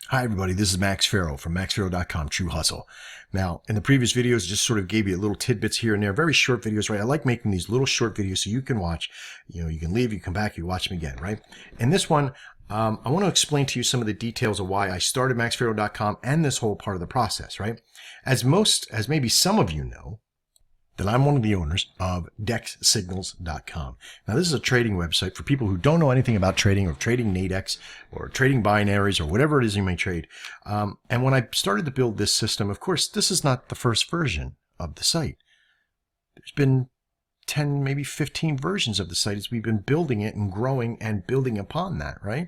Hi everybody, this is Max Farrow from maxfarrow.com, True Hustle. Now, in the previous videos, just sort of gave you little tidbits here and there, very short videos, right? I like making these little short videos so you can watch, you can leave, you come back, you watch them again, right? In this one, I want to explain to you some of the details of why I started maxfarrow.com and this whole part of the process, right? As maybe some of you know, that I'm one of the owners of DexSignals.com. Now, this is a trading website for people who don't know anything about trading or trading Nadex or trading binaries or whatever it is you may trade. And when I started to build this system, of course, this is not the first version of the site. There's been 10, maybe 15 versions of the site as we've been building it and growing and building upon that, right?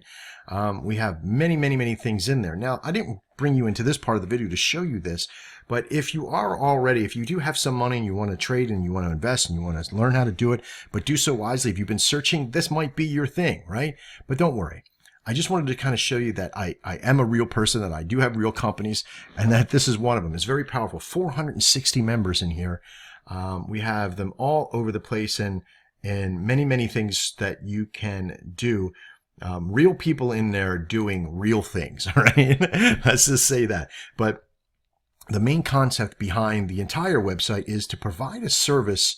We have many things in there. Now, I didn't bring you into this part of the video to show you this, but if you do have some money and you want to trade and you want to invest and you want to learn how to do it, but do so wisely, if you've been searching, this might be your thing, right? But don't worry. I just wanted to kind of show you that I am a real person, that I do have real companies, and that this is one of them. It's very powerful. 460 members in here. We have them all over the place and many things that you can do. Real people in there doing real things, right? Let's just say that. But the main concept behind the entire website is to provide a service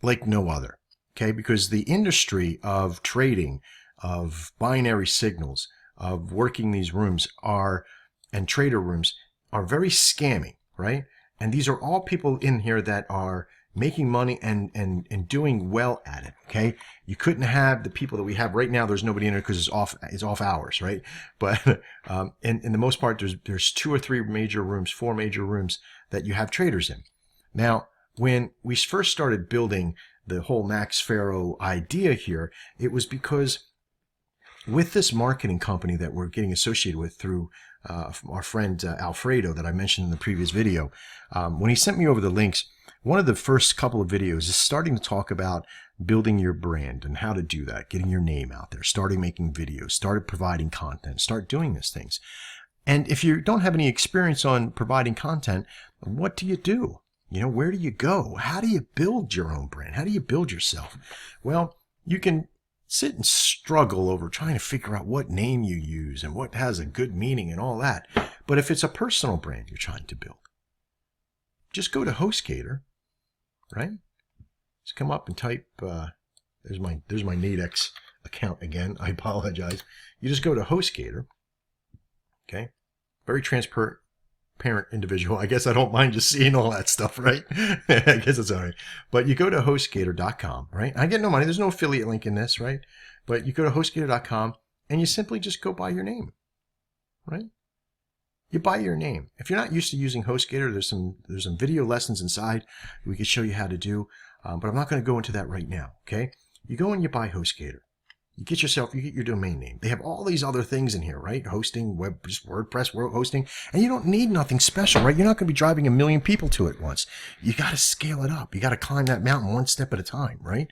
like no other, okay? Because the industry of trading, of binary signals, of working these rooms and trader rooms are very scammy, right? And these are all people in here that are making money and doing well at it, okay? You couldn't have the people that we have right now. There's nobody in it because it's off hours, right? But in the most part, there's 2 or 3 major rooms, 4 major rooms that you have traders in. Now, when we first started building the whole Max Farrow idea here, it was because with this marketing company that we're getting associated with through our friend Alfredo that I mentioned in the previous video, when he sent me over the links, one of the first couple of videos is starting to talk about building your brand and how to do that, getting your name out there, starting making videos, started providing content, start doing these things. And if you don't have any experience on providing content, what do you do? Where do you go? How do you build your own brand? How do you build yourself? Well, you can sit and struggle over trying to figure out what name you use and what has a good meaning and all that. But if it's a personal brand you're trying to build, just go to HostGator, right? Just come up and type, there's my Nadex account again. I apologize. You just go to HostGator, okay? Very transparent individual. I guess I don't mind just seeing all that stuff, right? I guess it's all right. But you go to HostGator.com, right? I get no money. There's no affiliate link in this, right? But you go to HostGator.com and you simply just go by your name, right? You buy your name. If you're not used to using HostGator, there's some video lessons inside we could show you how to do, but I'm not going to go into that right now, okay? You go and you buy HostGator. You get your domain name. They have all these other things in here, right? Hosting, just WordPress, hosting, and you don't need nothing special, right? You're not going to be driving 1 million people to it once. You got to scale it up. You got to climb that mountain one step at a time, right?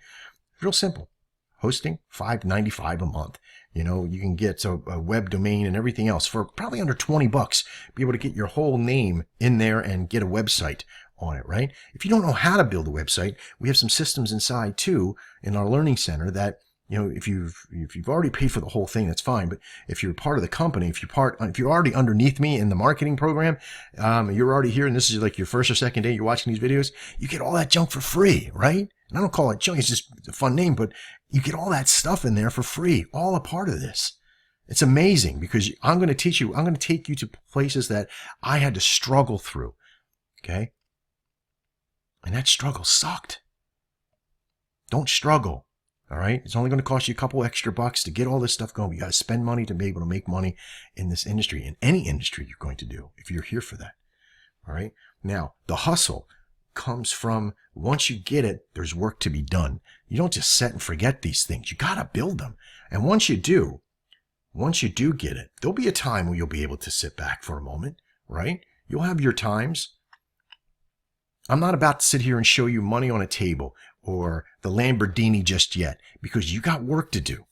Real simple. Hosting, $5.95 a month. You can get a web domain and everything else for probably under $20. Be able to get your whole name in there and get a website on it, right? If you don't know how to build a website, we have some systems inside too in our learning center that, if you've already paid for the whole thing, that's fine. But if you're part of the company, if you're already underneath me in the marketing program, you're already here and this is like your first or second day you're watching these videos, you get all that junk for free, right? And I don't call it junk, it's just a fun name, but you get all that stuff in there for free, all a part of this. It's amazing because I'm going to take you to places that I had to struggle through, okay? And that struggle sucked. Don't struggle. All right. It's only going to cost you a couple extra bucks to get all this stuff going. You got to spend money to be able to make money in this industry, in any industry you're going to do, if you're here for that. All right. Now, the hustle comes from once you get it, there's work to be done. You don't just set and forget these things. You got to build them. And once you do get it, there'll be a time where you'll be able to sit back for a moment, right? You'll have your times. I'm not about to sit here and show you money on a table or the Lamborghini just yet, because you got work to do.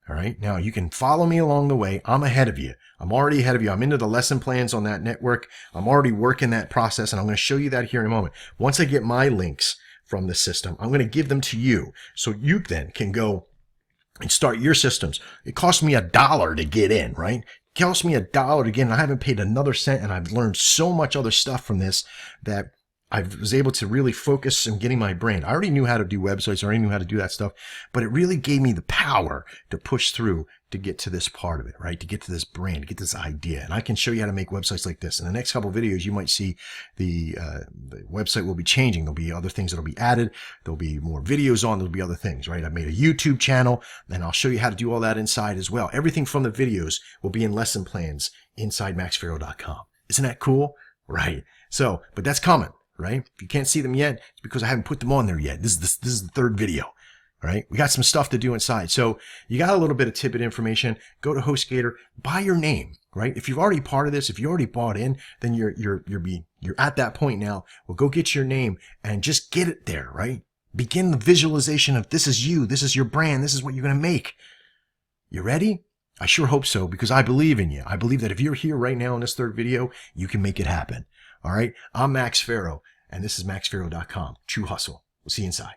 All right. Now you can follow me along the way. I'm ahead of you. I'm already ahead of you. I'm into the lesson plans on that network. I'm already working that process, and I'm going to show you that here in a moment. Once I get my links from the system, I'm going to give them to you so you then can go and start your systems. It cost me $1 to get in, right? cost me $1 to get in. I haven't paid another cent, and I've learned so much other stuff from this that I was able to really focus on getting my brand. I already knew how to do websites. I already knew how to do that stuff, but it really gave me the power to push through to get to this part of it, right? To get to this brand, to get this idea. And I can show you how to make websites like this. In the next couple of videos, you might see the website will be changing. There'll be other things that'll be added. There'll be more videos on. There'll be other things, right? I made a YouTube channel, and I'll show you how to do all that inside as well. Everything from the videos will be in lesson plans inside maxfarrow.com. Isn't that cool? Right. So, but that's coming. Right? If you can't see them yet, it's because I haven't put them on there yet. This is the third video. All right? We got some stuff to do inside. So you got a little bit of tidbit information. Go to HostGator, buy your name, right? If you've already part of this, if you already bought in, then you're at that point now. Well, go get your name and just get it there, right? Begin the visualization of this is you, this is your brand, this is what you're going to make. You ready? I sure hope so, because I believe in you. I believe that if you're here right now in this third video, you can make it happen. All right. I'm Max Farrow, and this is maxfarrow.com. True Hustle. We'll see you inside.